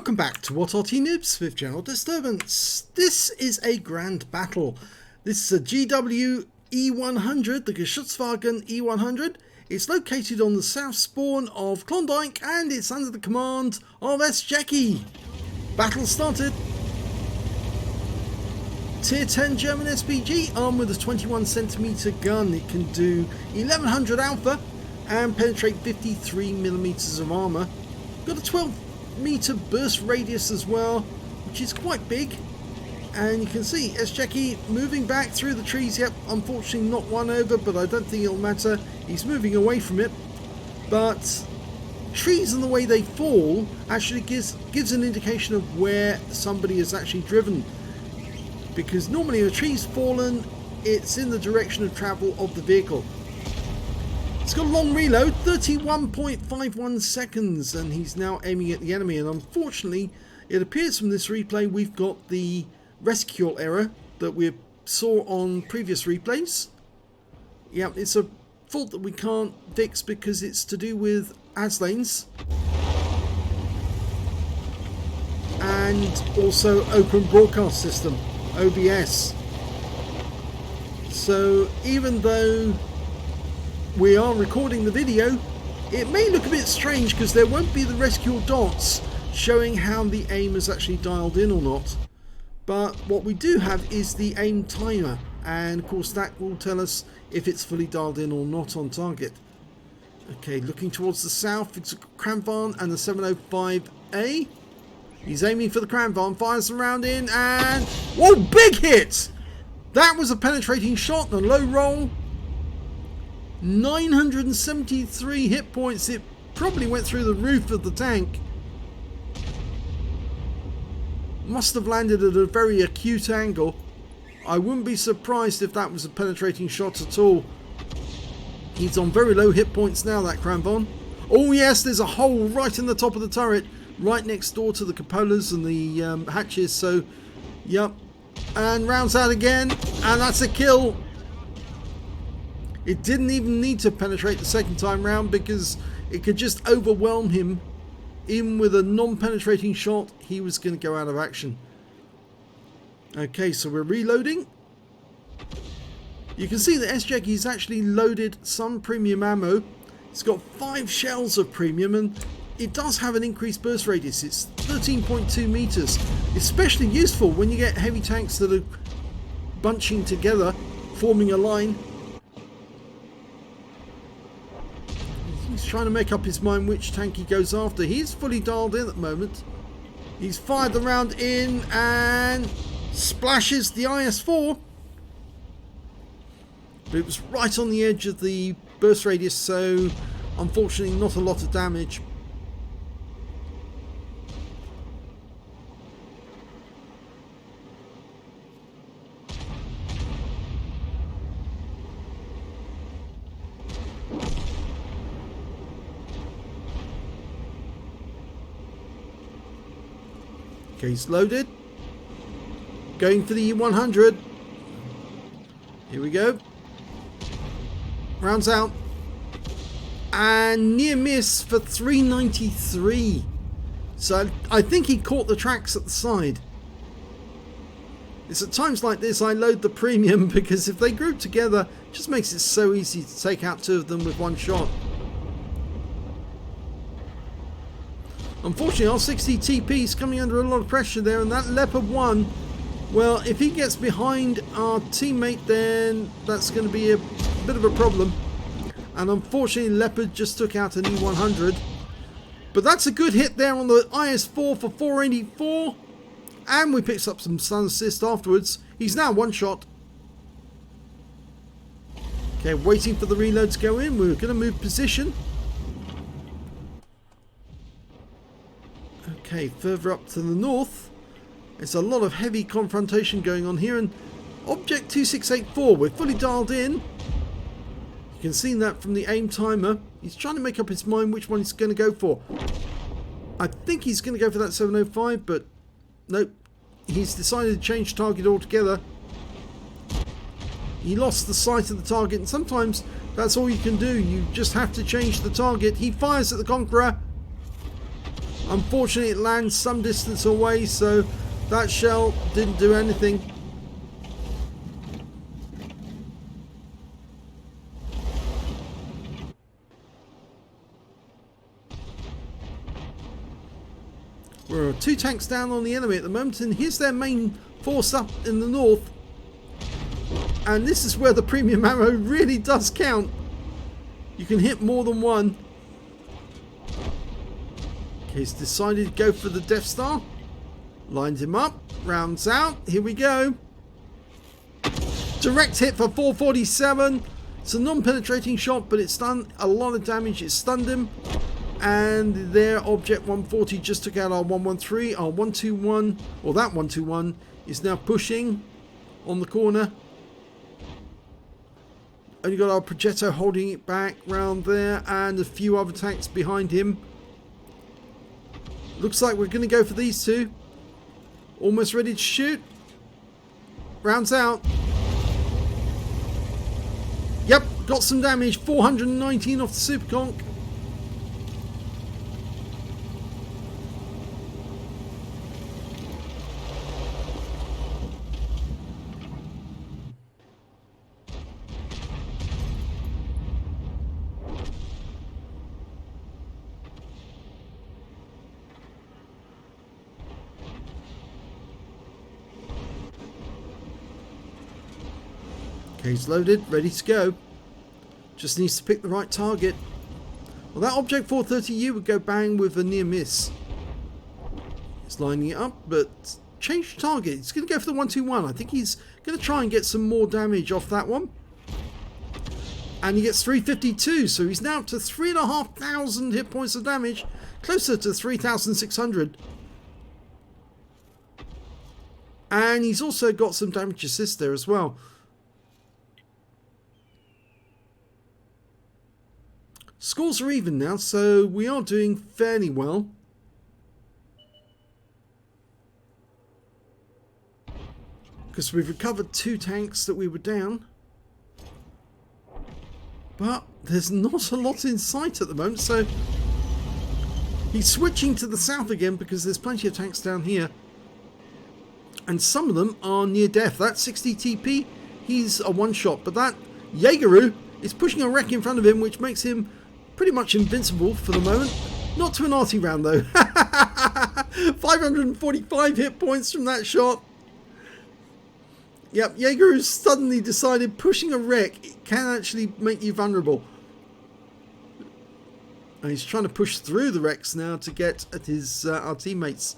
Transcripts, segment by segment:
Welcome back to What Arty Noobs with General Disturbance. This is a grand battle. This is a GW E100, the Geschützwagen E100. It's located on the south spawn of Klondike and it's under the command of sjekky. Battle started. Tier 10 German SPG armed with a 21cm gun. It can do 1100 alpha and penetrate 53mm of armour. Got a 12m burst radius as well, which is quite big. And you can see sjekky moving back through the trees. Yep, unfortunately not one over, but I don't think it'll matter. He's moving away from it. But trees and the way they fall actually gives an indication of where somebody is actually driven. Because normally if a tree's fallen, it's in the direction of travel of the vehicle. It's got a long reload, 31.51 seconds, and he's now aiming at the enemy. And unfortunately, it appears from this replay we've got the rescue error that we saw on previous replays. Yeah, it's a fault that we can't fix because it's to do with Aslains and also Open Broadcast System, OBS. So even though we are recording the video, it may look a bit strange because there won't be the rescue dots showing how the aim is actually dialed in or not. But what we do have is the aim timer, and of course that will tell us if it's fully dialed in or not on target. Okay, looking towards the south, it's a Kranvan and the 705A. He's aiming for the Kranvan, fires the round in, and whoa, big hit! That was a penetrating shot and a low roll. 973 hit points. It probably went through the roof of the tank. Must have landed at a very acute angle. I wouldn't be surprised if that was a penetrating shot at all. He's on very low hit points now, that Kranvan. Oh yes, there's a hole right in the top of the turret, right next door to the cupolas and the hatches. So, yep. And rounds out again, and that's a kill. It didn't even need to penetrate the second time round because it could just overwhelm him. Even with a non-penetrating shot, he was going to go out of action. Okay, so we're reloading. You can see that sjekky's actually loaded some premium ammo. It's got 5 shells of premium and it does have an increased burst radius. It's 13.2 meters. Especially useful when you get heavy tanks that are bunching together, forming a line. He's trying to make up his mind which tank he goes after. He's fully dialed in at the moment. He's fired the round in and splashes the IS-4. But it was right on the edge of the burst radius, so unfortunately not a lot of damage. Okay, he's loaded. Going for the E100. Here we go. Rounds out. And near miss for 393. So I think he caught the tracks at the side. It's at times like this I load the premium because if they group together, it just makes it so easy to take out 2 of them with 1 shot. Unfortunately, our 60 TP is coming under a lot of pressure there, and that Leopard 1, well, if he gets behind our teammate, then that's going to be a bit of a problem. And unfortunately, Leopard just took out an E100. But that's a good hit there on the IS-4 for 484. And we picked up some stun assist afterwards. He's now 1 shot. Okay, waiting for the reload to go in. We're going to move position. Okay, further up to the north, there's a lot of heavy confrontation going on here, and Object 2684, we're fully dialed in. You can see that from the aim timer. He's trying to make up his mind which one he's going to go for. I think he's going to go for that 705, but nope. He's decided to change target altogether. He lost the sight of the target, and sometimes that's all you can do. You just have to change the target. He fires at the Conqueror. Unfortunately, it lands some distance away, so that shell didn't do anything. We're 2 tanks down on the enemy at the moment, and here's their main force up in the north. And this is where the premium ammo really does count. You can hit more than one. Okay, he's decided to go for the Death Star. Lines him up, rounds out, here we go. Direct hit for 447. It's a non-penetrating shot, but it's done a lot of damage. It stunned him. And their object 140 just took out our 113. Our 121, or that 121, is now pushing on the corner. Only got our Progetto holding it back round there, and a few other tanks behind him. Looks like we're going to go for these two. Almost ready to shoot. Rounds out. Yep, got some damage. 419 off the Superconch. Okay, he's loaded, ready to go. Just needs to pick the right target. Well, that Object 430U would go bang with a near miss. He's lining it up, but change target. He's going to go for the 121. I think he's going to try and get some more damage off that one. And he gets 352, so he's now up to 3,500 hit points of damage, closer to 3,600. And he's also got some damage assist there as well. Scores are even now, so we are doing fairly well. Because we've recovered 2 tanks that we were down. But there's not a lot in sight at the moment, so he's switching to the south again because there's plenty of tanks down here. And some of them are near death. That 60 TP, he's a one-shot, but that Jaegeru is pushing a wreck in front of him, which makes him pretty much invincible for the moment. Not to an Arty round though. 545 hit points from that shot. Yep, Jaegeru suddenly decided pushing a wreck can actually make you vulnerable. And he's trying to push through the wrecks now to get at his our teammates.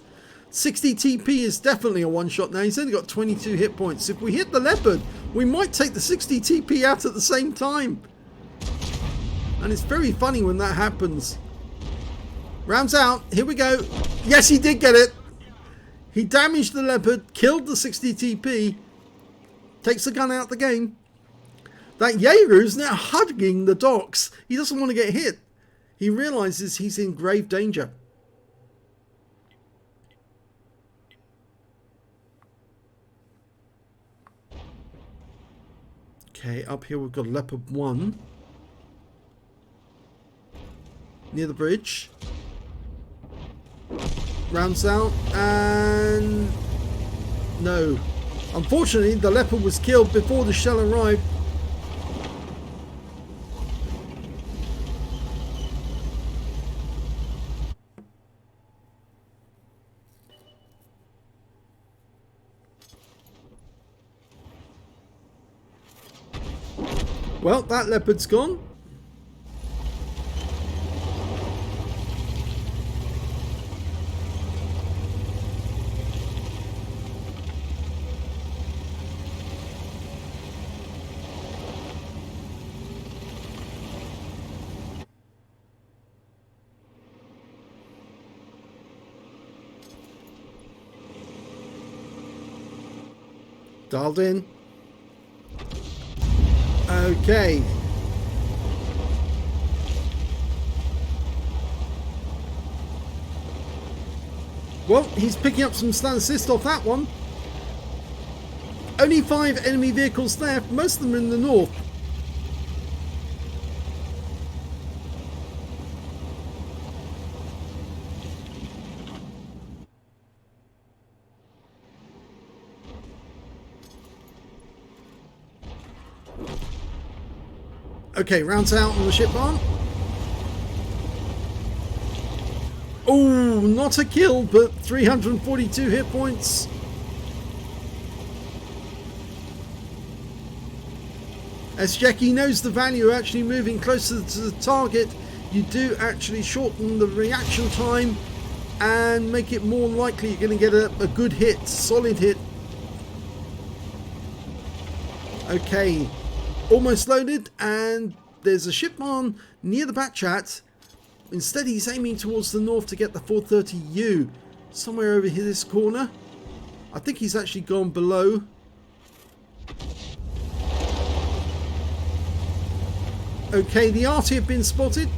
60 TP is definitely a one shot now. He's only got 22 hit points. If we hit the Leopard, we might take the 60 TP out at the same time. And it's very funny when that happens. Rounds out. Here we go. Yes, he did get it. He damaged the Leopard, killed the 60 TP, takes the gun out the game. That Jaegeru's now hugging the docks. He doesn't want to get hit. He realizes he's in grave danger. Okay, up here we've got Leopard 1. Near the bridge. Rounds out and no. Unfortunately, the Leopard was killed before the shell arrived. Well, that Leopard's gone. Dialed in. Okay. Well, he's picking up some stun assist off that one. Only 5 enemy vehicles left. Most of them are in the north. Okay, rounds out on the ship barn. Oh, not a kill, but 342 hit points. As Sjekky knows the value of actually moving closer to the target, you do actually shorten the reaction time and make it more likely you're going to get a good hit, solid hit. Okay, almost loaded, and there's a ship barn near the back chat. Instead, he's aiming towards the north to get the 430U. Somewhere over here, this corner. I think he's actually gone below. Okay, the Arty have been spotted.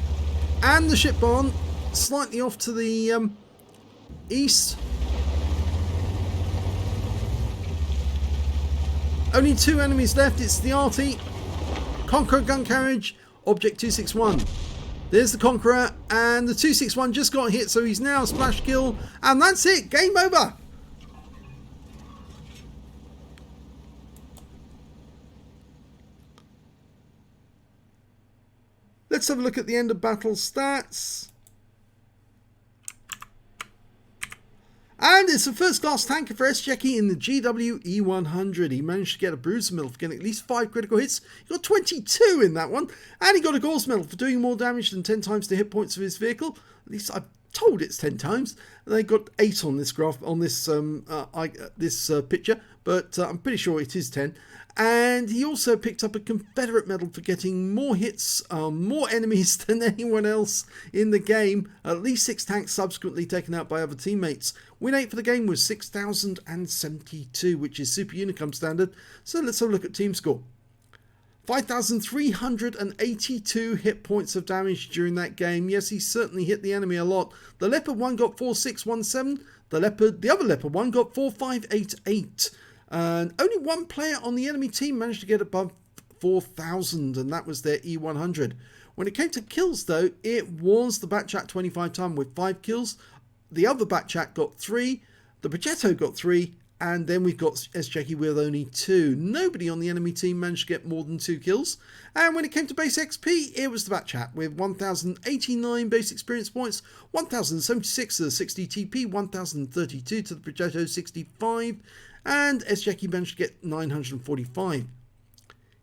And the ship barn slightly off to the east. Only 2 enemies left. It's the Arty, Conqueror gun carriage, Object 261. There's the Conqueror, and the 261 just got hit, so he's now a splash kill, and that's it. Game over. Let's have a look at the end of battle stats. And it's a first class tanker for sjekky in the GWE100. He managed to get a bruiser medal for getting at least 5 critical hits. He got 22 in that one. And he got a Gore's medal for doing more damage than 10 times the hit points of his vehicle. At least I'm told it's 10 times. They got 8 on this graph, on this picture, but I'm pretty sure it is 10. And he also picked up a Confederate medal for getting more hits, more enemies than anyone else in the game. At least 6 tanks subsequently taken out by other teammates. Win 8 for the game was 6,072, which is Super Unicum standard. So let's have a look at team score. 5,382 hit points of damage during that game. Yes, he certainly hit the enemy a lot. The Leopard 1 got 4,617. The other Leopard 1 got 4,588. And only 1 player on the enemy team managed to get above 4,000, and that was their E100. When it came to kills, though, it was the Batchat 25 ton with 5 kills. The other Batchat got 3. The Progetto got 3. And then we've got sjekky with only 2. Nobody on the enemy team managed to get more than 2 kills. And when it came to base XP, it was the Batchat with 1,089 base experience points, 1,076 to the 60 TP, 1,032 to the Progetto 65, and sjekky managed to get 945.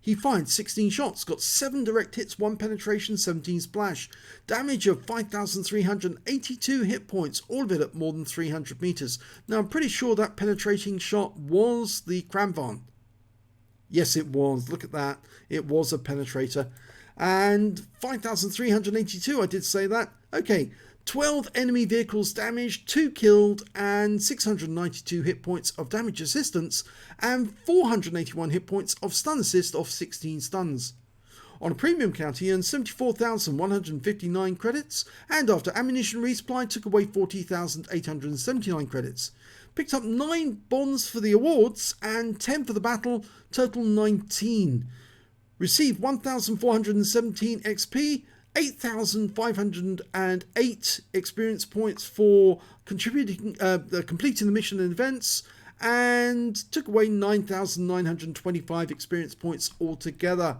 He fired 16 shots, got 7 direct hits, 1 penetration, 17 splash. Damage of 5,382 hit points, all of it at more than 300 meters. Now, I'm pretty sure that penetrating shot was the Cramvan. Yes, it was. Look at that. It was a penetrator. And 5,382, I did say that. Okay, 12 enemy vehicles damaged, 2 killed, and 692 hit points of damage assistance, and 481 hit points of stun assist off 16 stuns. On a premium count, he earned 74,159 credits, and after ammunition resupply, took away 40,879 credits. Picked up 9 bonds for the awards, and 10 for the battle, total 19. Received 1,417 XP, 8,508 experience points for completing the mission and events, and took away 9,925 experience points altogether.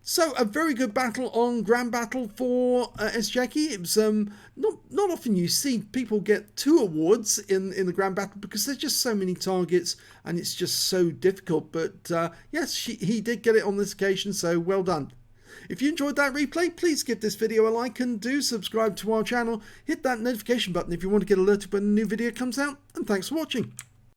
So a very good battle on Grand Battle for sjekky. It was not often you see people get 2 awards in the Grand Battle because there's just so many targets and it's just so difficult. But yes, he did get it on this occasion, so well done. If you enjoyed that replay, please give this video a like and do subscribe to our channel. Hit that notification button if you want to get alerted when a new video comes out, and thanks for watching.